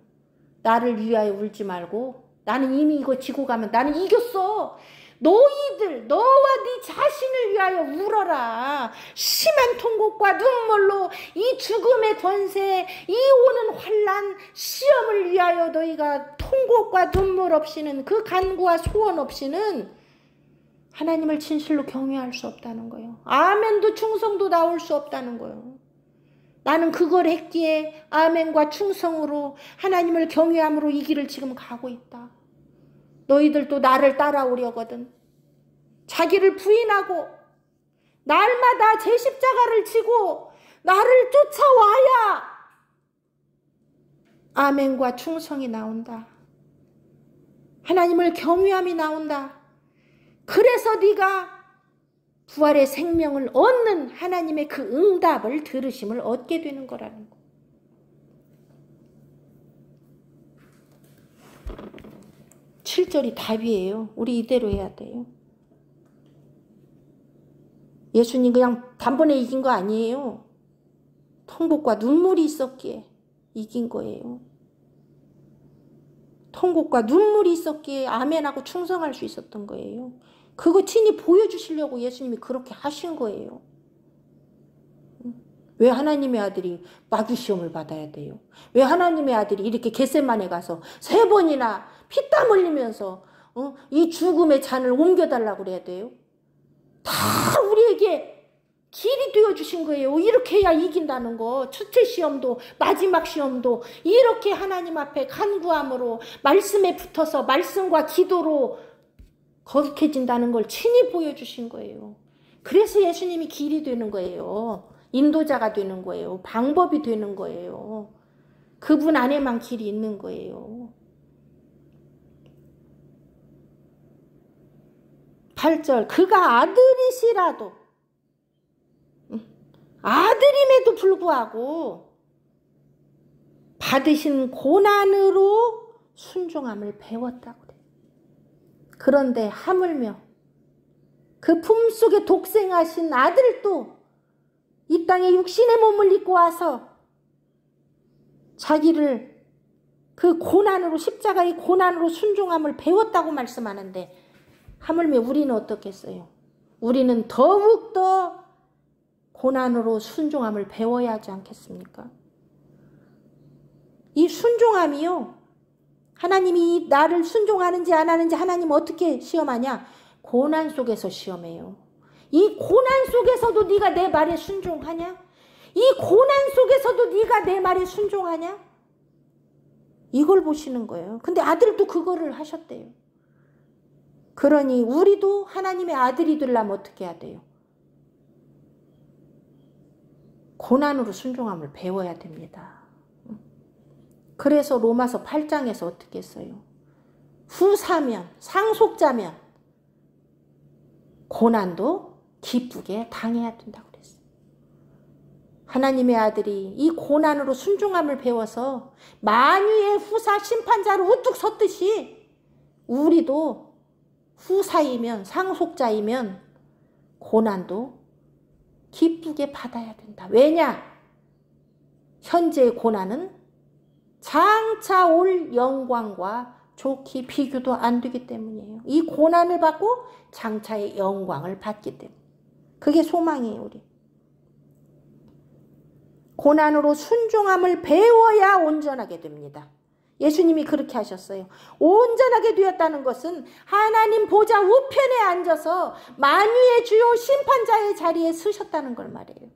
Speaker 1: 나를 위하여 울지 말고 나는 이미 이거 지고 가면 나는 이겼어. 너희들 너와 네 자신을 위하여 울어라. 심한 통곡과 눈물로 이 죽음의 권세, 이 오는 환난, 시험을 위하여 너희가 통곡과 눈물 없이는, 그 간구와 소원 없이는 하나님을 진실로 경외할 수 없다는 거예요. 아멘도 충성도 나올 수 없다는 거예요. 나는 그걸 했기에 아멘과 충성으로 하나님을 경외함으로 이 길을 지금 가고 있다. 너희들도 나를 따라오려거든. 자기를 부인하고 날마다 제 십자가를 지고 나를 쫓아와야 아멘과 충성이 나온다. 하나님을 경외함이 나온다. 그래서 네가 부활의 생명을 얻는 하나님의 그 응답을 들으심을 얻게 되는 거라는 거. 7절이 답이에요. 우리 이대로 해야 돼요. 예수님 그냥 단번에 이긴 거 아니에요. 통곡과 눈물이 있었기에 이긴 거예요. 통곡과 눈물이 있었기에 아멘하고 충성할 수 있었던 거예요. 그거 친히 보여주시려고 예수님이 그렇게 하신 거예요. 왜 하나님의 아들이 마귀 시험을 받아야 돼요? 왜 하나님의 아들이 이렇게 겟세마네 가서 3번이나 피땀 흘리면서 이 죽음의 잔을 옮겨달라고 그래야 돼요? 다 우리에게 길이 되어주신 거예요. 이렇게 해야 이긴다는 거. 첫째 시험도 마지막 시험도 이렇게 하나님 앞에 간구함으로 말씀에 붙어서 말씀과 기도로 거룩해진다는 걸 친히 보여주신 거예요. 그래서 예수님이 길이 되는 거예요. 인도자가 되는 거예요. 방법이 되는 거예요. 그분 안에만 길이 있는 거예요. 8절 그가 아들이시라도 아들임에도 불구하고 받으신 고난으로 순종함을 배웠다고 그래요. 그런데 하물며 그 품속에 독생하신 아들도 이 땅에 육신의 몸을 입고 와서 자기를 그 고난으로, 십자가의 고난으로 순종함을 배웠다고 말씀하는데 하물며 우리는 어떻겠어요? 우리는 더욱더 고난으로 순종함을 배워야 하지 않겠습니까? 이 순종함이요, 하나님이 나를 순종하는지 안 하는지 하나님 어떻게 시험하냐? 고난 속에서 시험해요. 이 고난 속에서도 네가 내 말에 순종하냐? 이 고난 속에서도 네가 내 말에 순종하냐? 이걸 보시는 거예요. 근데 아들도 그거를 하셨대요. 그러니 우리도 하나님의 아들이 되려면 어떻게 해야 돼요? 고난으로 순종함을 배워야 됩니다. 그래서 로마서 8장에서 어떻게 했어요? 후사면, 상속자면 고난도 기쁘게 당해야 된다고 그랬어요. 하나님의 아들이 이 고난으로 순종함을 배워서 만유의 후사 심판자로 우뚝 섰듯이 우리도 후사이면 상속자이면 고난도 기쁘게 받아야 된다. 왜냐? 현재의 고난은 장차 올 영광과 좋게 비교도 안 되기 때문이에요. 이 고난을 받고 장차의 영광을 받기 때문에. 그게 소망이에요, 우리. 고난으로 순종함을 배워야 온전하게 됩니다. 예수님이 그렇게 하셨어요. 온전하게 되었다는 것은 하나님 보좌 우편에 앉아서 만유의 주요 심판자의 자리에 서셨다는 걸 말해요.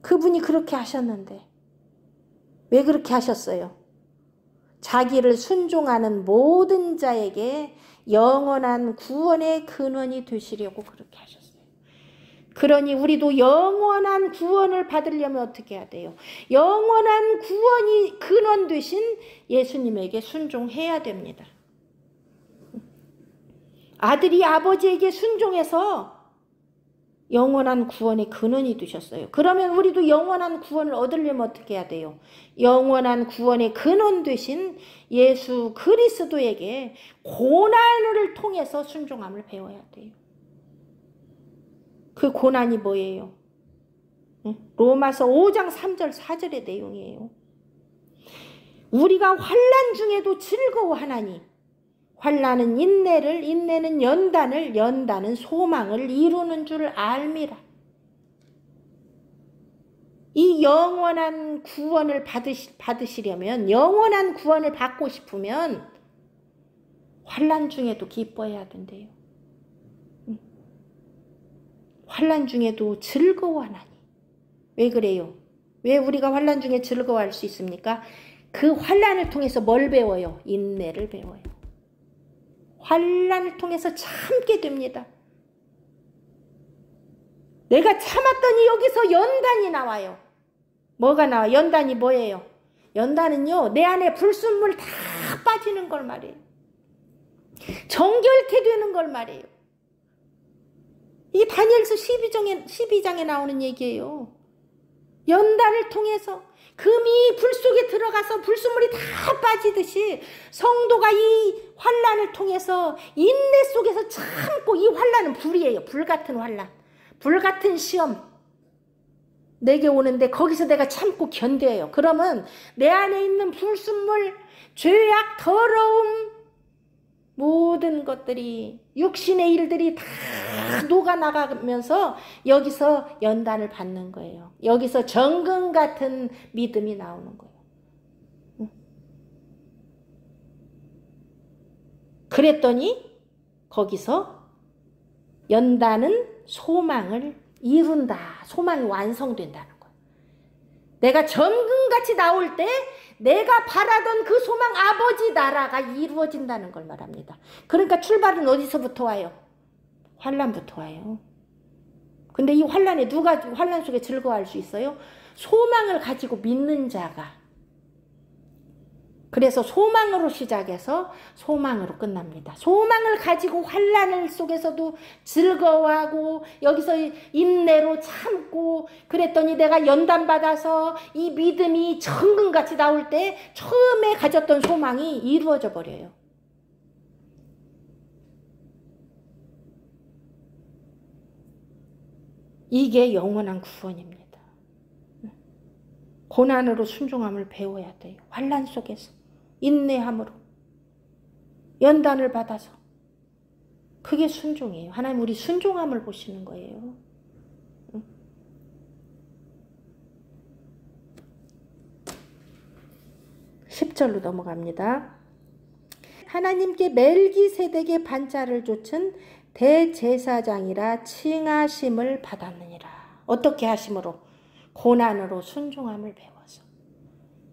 Speaker 1: 그분이 그렇게 하셨는데 왜 그렇게 하셨어요? 자기를 순종하는 모든 자에게 영원한 구원의 근원이 되시려고 그렇게 하셨어요. 그러니 우리도 영원한 구원을 받으려면 어떻게 해야 돼요? 영원한 구원이 근원 되신 예수님에게 순종해야 됩니다. 아들이 아버지에게 순종해서 영원한 구원의 근원이 되셨어요. 그러면 우리도 영원한 구원을 얻으려면 어떻게 해야 돼요? 영원한 구원의 근원 되신 예수 그리스도에게 고난을 통해서 순종함을 배워야 돼요. 그 고난이 뭐예요? 로마서 5장 3절 4절의 내용이에요. 우리가 환난 중에도 즐거워하나니 환난은 인내를, 인내는 연단을, 연단은 소망을 이루는 줄 알미라. 이 영원한 구원을 받으시려면, 영원한 구원을 받고 싶으면 환난 중에도 기뻐해야 된대요. 환난 중에도 즐거워하나니. 왜 그래요? 왜 우리가 환난 중에 즐거워할 수 있습니까? 그 환난을 통해서 뭘 배워요? 인내를 배워요. 환난을 통해서 참게 됩니다. 내가 참았더니 여기서 연단이 나와요. 뭐가 나와? 연단이 뭐예요? 연단은요, 내 안에 불순물 다 빠지는 걸 말이에요. 정결케 되는 걸 말이에요. 이게 다니엘서 12장에 나오는 얘기예요. 연단을 통해서 금이 불 속에 들어가서 불순물이 다 빠지듯이 성도가 이 환난을 통해서 인내 속에서 참고, 이 환난은 불이에요. 불 같은 환난, 불 같은 시험 내게 오는데 거기서 내가 참고 견뎌요. 그러면 내 안에 있는 불순물, 죄악, 더러움, 모든 것들이, 육신의 일들이 다 녹아나가면서 여기서 연단을 받는 거예요. 여기서 정금 같은 믿음이 나오는 거예요. 그랬더니 거기서 연단은 소망을 이룬다. 소망이 완성된다는 거예요. 내가 정금같이 나올 때 내가 바라던 그 소망, 아버지 나라가 이루어진다는 걸 말합니다. 그러니까 출발은 어디서부터 와요? 환난부터 와요. 근데 이 환난에 누가 환난 속에 즐거워할 수 있어요? 소망을 가지고 믿는 자가. 그래서 소망으로 시작해서 소망으로 끝납니다. 소망을 가지고 환난 속에서도 즐거워하고 여기서 인내로 참고, 그랬더니 내가 연단받아서 이 믿음이 정금같이 나올 때 처음에 가졌던 소망이 이루어져 버려요. 이게 영원한 구원입니다. 고난으로 순종함을 배워야 돼요. 환난 속에서 인내함으로 연단을 받아서. 그게 순종이에요. 하나님 우리 순종함을 보시는 거예요. 10절로 넘어갑니다. 하나님께 멜기세덱의 반차를 좇은 대제사장이라 칭하심을 받았느니라. 어떻게 하심으로? 고난으로 순종함을 배워서.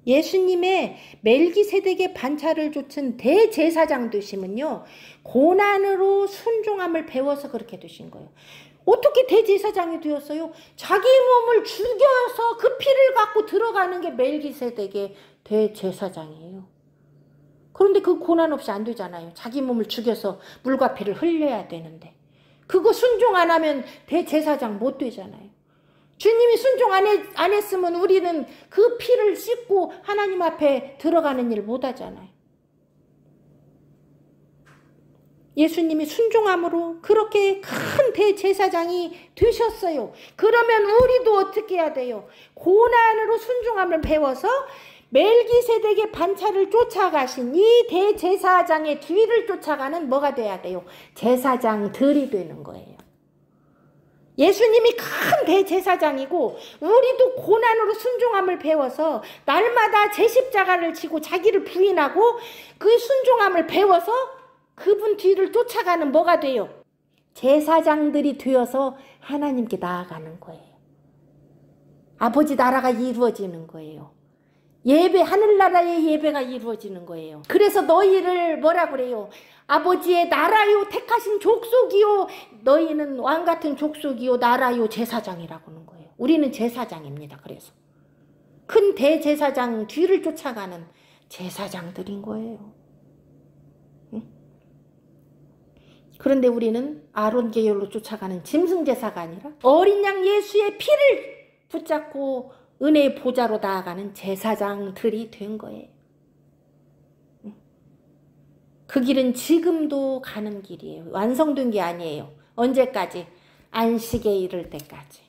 Speaker 1: 예수님의 멜기세덱의 반차를 좇은 대제사장 되심은요, 고난으로 순종함을 배워서 그렇게 되신 거예요. 어떻게 대제사장이 되었어요? 자기 몸을 죽여서 그 피를 갖고 들어가는 게 멜기세덱의 대제사장이에요. 그런데 그 고난 없이 안 되잖아요. 자기 몸을 죽여서 물과 피를 흘려야 되는데 그거 순종 안 하면 대제사장 못 되잖아요. 주님이 순종 안 했으면 우리는 그 피를 씻고 하나님 앞에 들어가는 일 못 하잖아요. 예수님이 순종함으로 그렇게 큰 대제사장이 되셨어요. 그러면 우리도 어떻게 해야 돼요? 고난으로 순종함을 배워서 멜기세덱의 반차를 쫓아가신 이 대제사장의 뒤를 쫓아가는 뭐가 돼야 돼요? 제사장들이 되는 거예요. 예수님이 큰 대제사장이고 우리도 고난으로 순종함을 배워서 날마다 제 십자가를 지고 자기를 부인하고 그 순종함을 배워서 그분 뒤를 쫓아가는 뭐가 돼요? 제사장들이 되어서 하나님께 나아가는 거예요. 아버지 나라가 이루어지는 거예요. 예배, 하늘나라의 예배가 이루어지는 거예요. 그래서 너희를 뭐라 그래요? 아버지의 나라요 택하신 족속이요, 너희는 왕같은 족속이요 나라요 제사장이라고 하는 거예요. 우리는 제사장입니다. 그래서 큰 대제사장 뒤를 쫓아가는 제사장들인 거예요. 응? 그런데 우리는 아론 계열로 쫓아가는 짐승제사가 아니라 어린 양 예수의 피를 붙잡고 은혜의 보좌로 나아가는 제사장들이 된 거예요. 그 길은 지금도 가는 길이에요. 완성된 게 아니에요. 언제까지? 안식에 이를 때까지.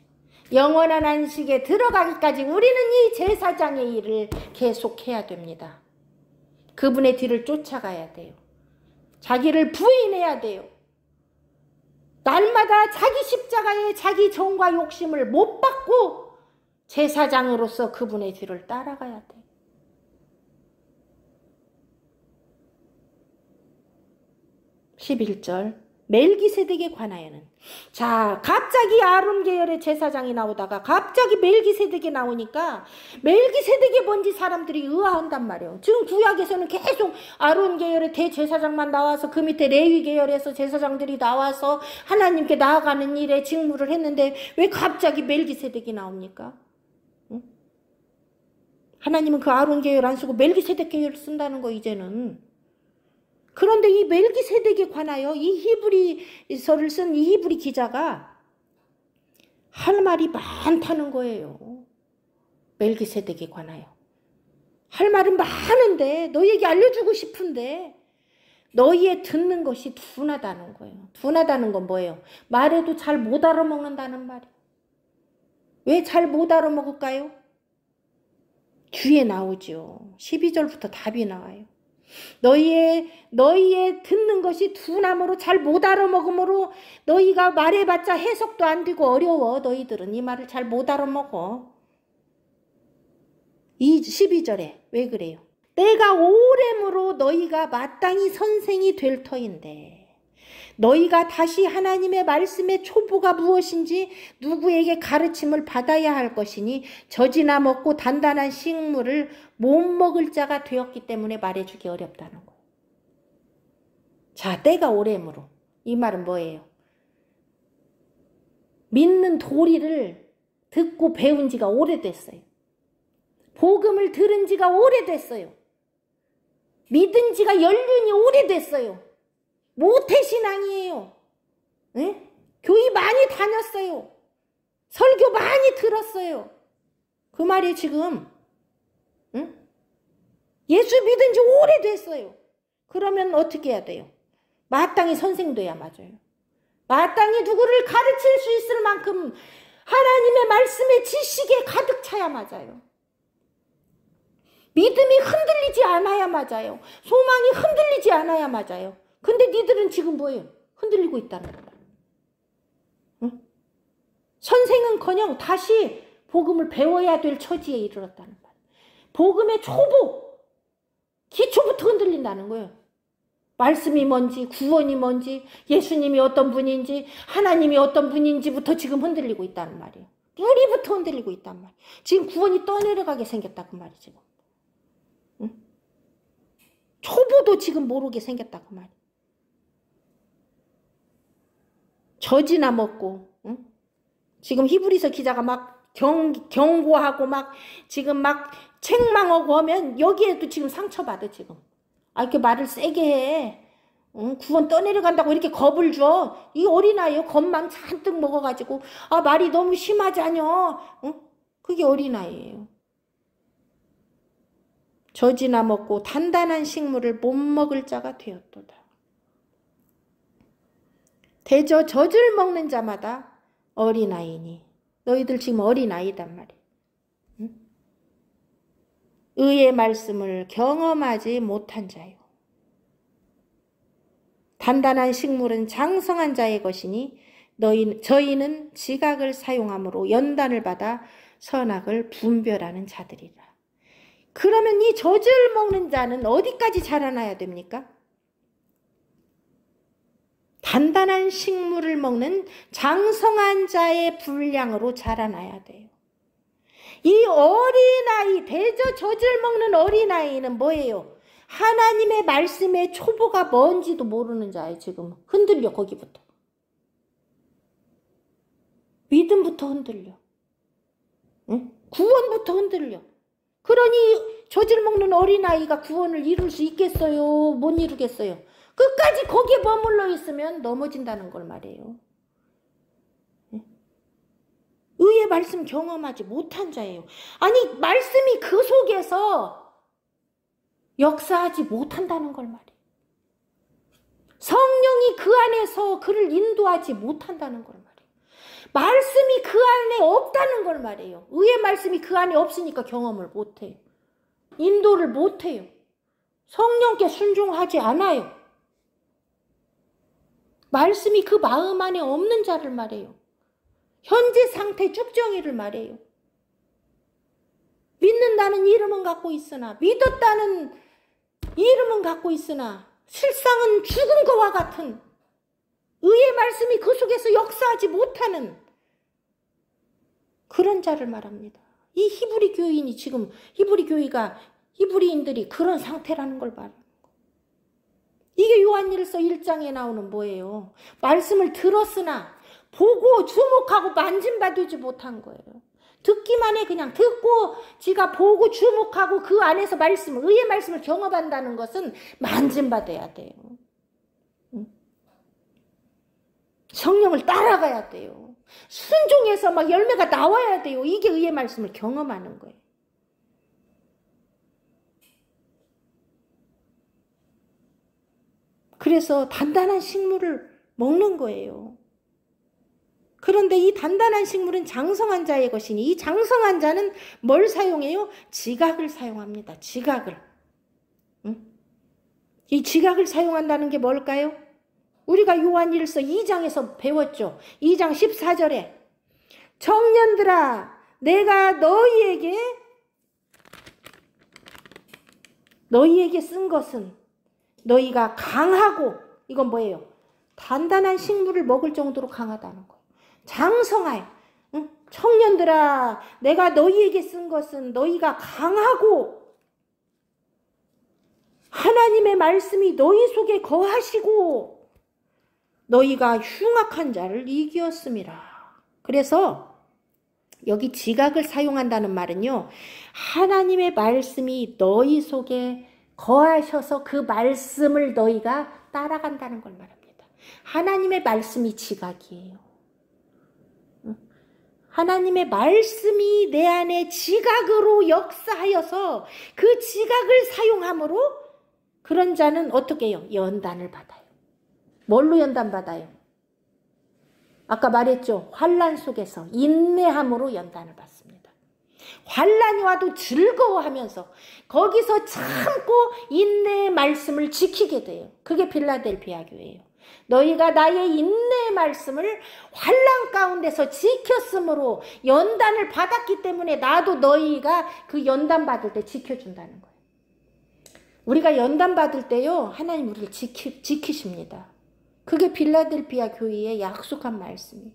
Speaker 1: 영원한 안식에 들어가기까지 우리는 이 제사장의 일을 계속해야 됩니다. 그분의 뒤를 쫓아가야 돼요. 자기를 부인해야 돼요. 날마다 자기 십자가에 자기 정과 욕심을 못 받고 제사장으로서 그분의 뒤를 따라가야 돼요. 11절 멜기세덱에 관하여는, 자, 갑자기 아론 계열의 제사장이 나오다가 갑자기 멜기세덱이 나오니까 멜기세덱이 뭔지 사람들이 의아한단 말이에요. 지금 구약에서는 계속 아론 계열의 대제사장만 나와서 그 밑에 레위 계열에서 제사장들이 나와서 하나님께 나아가는 일에 직무를 했는데 왜 갑자기 멜기세덱이 나옵니까? 응? 하나님은 그 아론 계열 안 쓰고 멜기세덱 계열을 쓴다는 거 이제는. 그런데 이 멜기세덱에 관하여 이 히브리서를 쓴 이 히브리 기자가 할 말이 많다는 거예요. 멜기세덱에 관하여. 할 말은 많은데 너희에게 알려주고 싶은데 너희의 듣는 것이 둔하다는 거예요. 둔하다는 건 뭐예요? 말해도 잘 못 알아먹는다는 말이에요. 왜 잘 못 알아먹을까요? 뒤에 나오죠. 12절부터 답이 나와요. 너희의 듣는 것이 둔함으로 잘 못 알아먹음으로 너희가 말해봤자 해석도 안 되고 어려워. 너희들은 이 말을 잘 못 알아먹어. 이 12절에 왜 그래요? 때가 오래므로 너희가 마땅히 선생이 될 터인데 너희가 다시 하나님의 말씀의 초보가 무엇인지 누구에게 가르침을 받아야 할 것이니 젖이나 먹고 단단한 식물을 못 먹을 자가 되었기 때문에 말해주기 어렵다는 거예요. 자, 때가 오래므로. 이 말은 뭐예요? 믿는 도리를 듣고 배운 지가 오래됐어요. 복음을 들은 지가 오래됐어요. 믿은 지가 연륜이 오래됐어요. 모태신앙이에요. 네? 교회 많이 다녔어요. 설교 많이 들었어요. 그 말이 지금 응? 예수 믿은 지 오래됐어요. 그러면 어떻게 해야 돼요? 마땅히 선생 돼야 맞아요. 마땅히 누구를 가르칠 수 있을 만큼 하나님의 말씀의 지식에 가득 차야 맞아요. 믿음이 흔들리지 않아야 맞아요. 소망이 흔들리지 않아야 맞아요. 근데 니들은 지금 뭐예요? 흔들리고 있다는 거야. 응? 선생은커녕 다시 복음을 배워야 될 처지에 이르렀다는 거야. 복음의 초보, 기초부터 흔들린다는 거예요. 말씀이 뭔지, 구원이 뭔지, 예수님이 어떤 분인지, 하나님이 어떤 분인지부터 지금 흔들리고 있다는 말이에요. 뿌리부터 흔들리고 있단 말이에요. 지금 구원이 떠내려가게 생겼다 그 말이 지금. 응? 초보도 지금 모르게 생겼다 그 말이에요. 젖이나 먹고, 응? 지금 히브리서 기자가 막 경고하고 막 지금 막 책망하고 하면 여기에도 지금 상처받아 지금. 아, 이렇게 말을 세게 해. 응? 구원 떠내려간다고 이렇게 겁을 줘. 이 어린아이요. 겁만 잔뜩 먹어가지고 아, 말이 너무 심하잖여. 응? 그게 어린아이예요. 젖이나 먹고 단단한 식물을 못 먹을 자가 되었도다. 대저 젖을 먹는 자마다 어린아이니. 너희들 지금 어린아이단 말이야. 응? 의의 말씀을 경험하지 못한 자요. 단단한 식물은 장성한 자의 것이니 저희는 지각을 사용함으로 연단을 받아 선악을 분별하는 자들이라. 그러면 이 젖을 먹는 자는 어디까지 자라나야 됩니까? 단단한 식물을 먹는 장성한 자의 분량으로 자라나야 돼요. 이 어린아이, 대저 젖을 먹는 어린아이는 뭐예요? 하나님의 말씀의 초보가 뭔지도 모르는 자예요. 지금 흔들려. 거기부터 믿음부터 흔들려. 응? 구원부터 흔들려. 그러니 젖을 먹는 어린아이가 구원을 이룰 수 있겠어요? 못 이루겠어요? 끝까지 거기에 머물러 있으면 넘어진다는 걸 말해요. 의의 말씀 경험하지 못한 자예요. 아니 말씀이 그 속에서 역사하지 못한다는 걸 말이에요. 성령이 그 안에서 그를 인도하지 못한다는 걸 말이에요. 말씀이 그 안에 없다는 걸 말이에요. 의의 말씀이 그 안에 없으니까 경험을 못해요. 인도를 못해요. 성령께 순종하지 않아요. 말씀이 그 마음 안에 없는 자를 말해요. 현재 상태 쭉정이를 말해요. 믿는다는 이름은 갖고 있으나, 믿었다는 이름은 갖고 있으나 실상은 죽은 것과 같은, 의의 말씀이 그 속에서 역사하지 못하는 그런 자를 말합니다. 이 히브리 교인이 지금, 히브리인들이 그런 상태라는 걸 말합니다. 이게 요한일서 1장에 나오는 뭐예요? 말씀을 들었으나 보고 주목하고 만진받지 못한 거예요. 듣기만 해. 그냥 듣고 지가 보고 주목하고 그 안에서 의의 말씀을 경험한다는 것은 만진받아야 돼요. 성령을 따라가야 돼요. 순종해서 막 열매가 나와야 돼요. 이게 의의 말씀을 경험하는 거예요. 그래서 단단한 식물을 먹는 거예요. 그런데 이 단단한 식물은 장성한 자의 것이니, 이 장성한 자는 뭘 사용해요? 지각을 사용합니다. 지각을. 이 지각을 사용한다는 게 뭘까요? 우리가 요한일서 2장에서 배웠죠. 2장 14절에 청년들아, 내가 너희에게 쓴 것은 너희가 강하고, 이건 뭐예요? 단단한 식물을 먹을 정도로 강하다는 거예요. 장성하여. 응? 청년들아, 내가 너희에게 쓴 것은 너희가 강하고 하나님의 말씀이 너희 속에 거하시고 너희가 흉악한 자를 이기었음이라. 그래서 여기 지각을 사용한다는 말은요, 하나님의 말씀이 너희 속에 거하셔서 그 말씀을 너희가 따라간다는 걸 말합니다. 하나님의 말씀이 지각이에요. 하나님의 말씀이 내 안에 지각으로 역사하여서 그 지각을 사용함으로 그런 자는 어떻게 해요? 연단을 받아요. 뭘로 연단받아요? 아까 말했죠. 환난 속에서 인내함으로 연단을 받습니다. 환난이 와도 즐거워하면서 거기서 참고 인내의 말씀을 지키게 돼요. 그게 빌라델피아 교회예요. 너희가 나의 인내의 말씀을 환난 가운데서 지켰으므로 연단을 받았기 때문에 나도 너희가 그 연단 받을 때 지켜준다는 거예요. 우리가 연단 받을 때요, 하나님 우리를 지키십니다. 그게 빌라델피아 교회의 약속한 말씀이에요.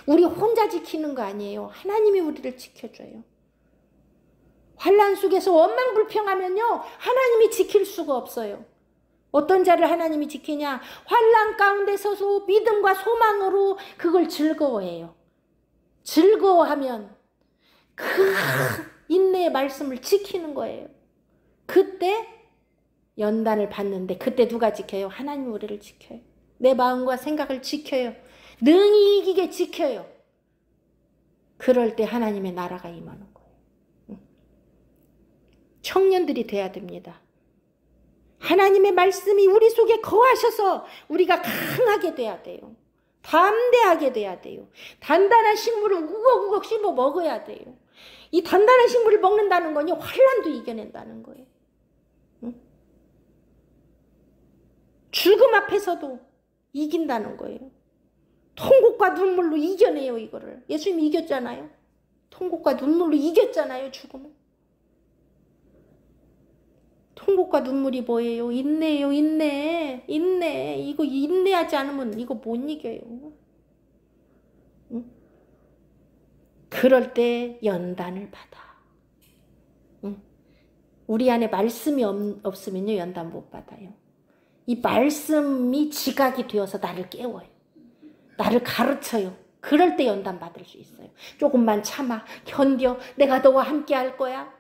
Speaker 1: 우리 혼자 지키는 거 아니에요. 하나님이 우리를 지켜줘요. 환난 속에서 원망불평하면요, 하나님이 지킬 수가 없어요. 어떤 자를 하나님이 지키냐? 환난 가운데 서서 믿음과 소망으로 그걸 즐거워해요. 즐거워하면 그 인내의 말씀을 지키는 거예요. 그때 연단을 받는데, 그때 누가 지켜요? 하나님 우리를 지켜요. 내 마음과 생각을 지켜요. 능히 이기게 지켜요. 그럴 때 하나님의 나라가 임하는 거예요. 청년들이 돼야 됩니다. 하나님의 말씀이 우리 속에 거하셔서 우리가 강하게 돼야 돼요. 담대하게 돼야 돼요. 단단한 식물을 우걱우걱 씹어 먹어야 돼요. 이 단단한 식물을 먹는다는 건요, 환난도 이겨낸다는 거예요. 죽음 앞에서도 이긴다는 거예요. 통곡과 눈물로 이겨내요, 이거를. 예수님이 이겼잖아요. 통곡과 눈물로 이겼잖아요, 죽음을. 통곡과 눈물이 뭐예요? 인내예요, 인내. 인내. 이거 인내하지 않으면 이거 못 이겨요. 응? 그럴 때 연단을 받아. 응? 우리 안에 말씀이 없으면요, 연단 못 받아요. 이 말씀이 지각이 되어서 나를 깨워요. 나를 가르쳐요. 그럴 때 연단 받을 수 있어요. 조금만 참아, 견뎌. 내가 너와 함께 할 거야.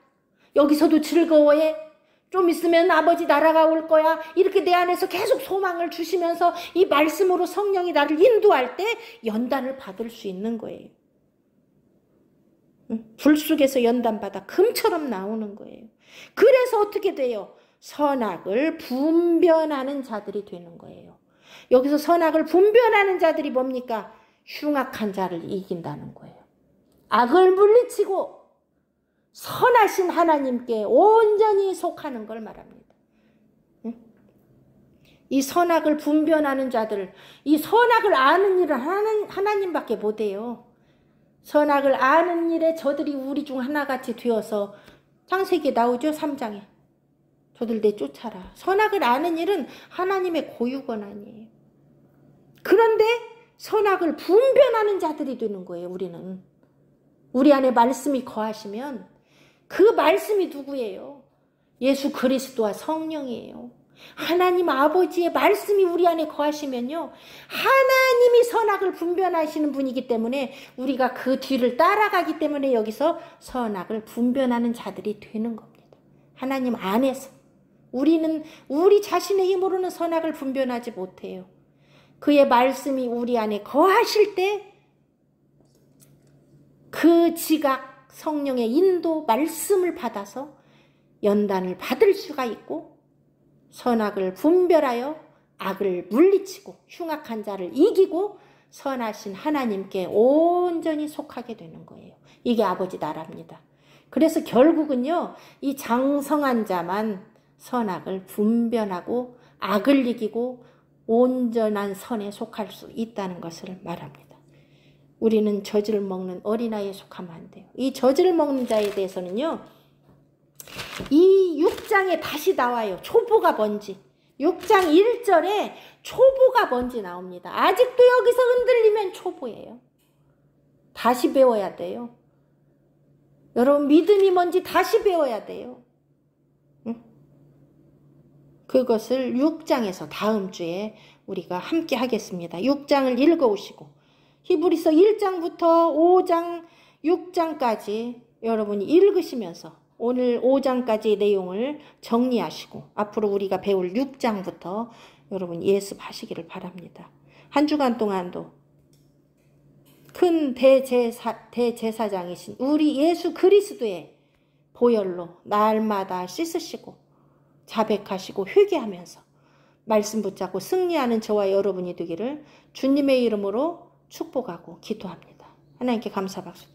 Speaker 1: 여기서도 즐거워해. 좀 있으면 아버지 나라가 올 거야. 이렇게 내 안에서 계속 소망을 주시면서 이 말씀으로 성령이 나를 인도할 때 연단을 받을 수 있는 거예요. 불 속에서 연단받아 금처럼 나오는 거예요. 그래서 어떻게 돼요? 선악을 분별하는 자들이 되는 거예요. 여기서 선악을 분별하는 자들이 뭡니까? 흉악한 자를 이긴다는 거예요. 악을 물리치고 선하신 하나님께 온전히 속하는 걸 말합니다. 이 선악을 분별하는 자들, 이 선악을 아는 일을 하나님밖에 못해요. 선악을 아는 일에 저들이 우리 중 하나같이 되어서 창세기에 나오죠. 3장에. 저들 내쫓아라. 선악을 아는 일은 하나님의 고유 권한이에요. 그런데 선악을 분별하는 자들이 되는 거예요. 우리는. 우리 안에 말씀이 거하시면 그 말씀이 누구예요? 예수 그리스도와 성령이에요. 하나님 아버지의 말씀이 우리 안에 거하시면요. 하나님이 선악을 분별하시는 분이기 때문에 우리가 그 뒤를 따라가기 때문에 여기서 선악을 분별하는 자들이 되는 겁니다. 하나님 안에서. 우리는 우리 자신의 힘으로는 선악을 분별하지 못해요. 그의 말씀이 우리 안에 거하실 때 그 지각 성령의 인도 말씀을 받아서 연단을 받을 수가 있고 선악을 분별하여 악을 물리치고 흉악한 자를 이기고 선하신 하나님께 온전히 속하게 되는 거예요. 이게 아버지 나라입니다. 그래서 결국은요, 이 장성한 자만 선악을 분별하고 악을 이기고 온전한 선에 속할 수 있다는 것을 말합니다. 우리는 젖을 먹는 어린아이에 속하면 안 돼요. 이 젖을 먹는 자에 대해서는요, 이 6장에 다시 나와요. 초보가 뭔지. 6장 1절에 초보가 뭔지 나옵니다. 아직도 여기서 흔들리면 초보예요. 다시 배워야 돼요. 여러분 믿음이 뭔지 다시 배워야 돼요. 응? 그것을 6장에서 다음 주에 우리가 함께 하겠습니다. 6장을 읽어오시고 히브리서 1장부터 5장, 6장까지 여러분이 읽으시면서 오늘 5장까지의 내용을 정리하시고 앞으로 우리가 배울 6장부터 여러분 예습하시기를 바랍니다. 한 주간 동안도 큰 대제사장이신 우리 예수 그리스도의 보혈로 날마다 씻으시고 자백하시고 회개하면서 말씀 붙잡고 승리하는 저와 여러분이 되기를 주님의 이름으로 축복하고 기도합니다. 하나님께 감사 박수.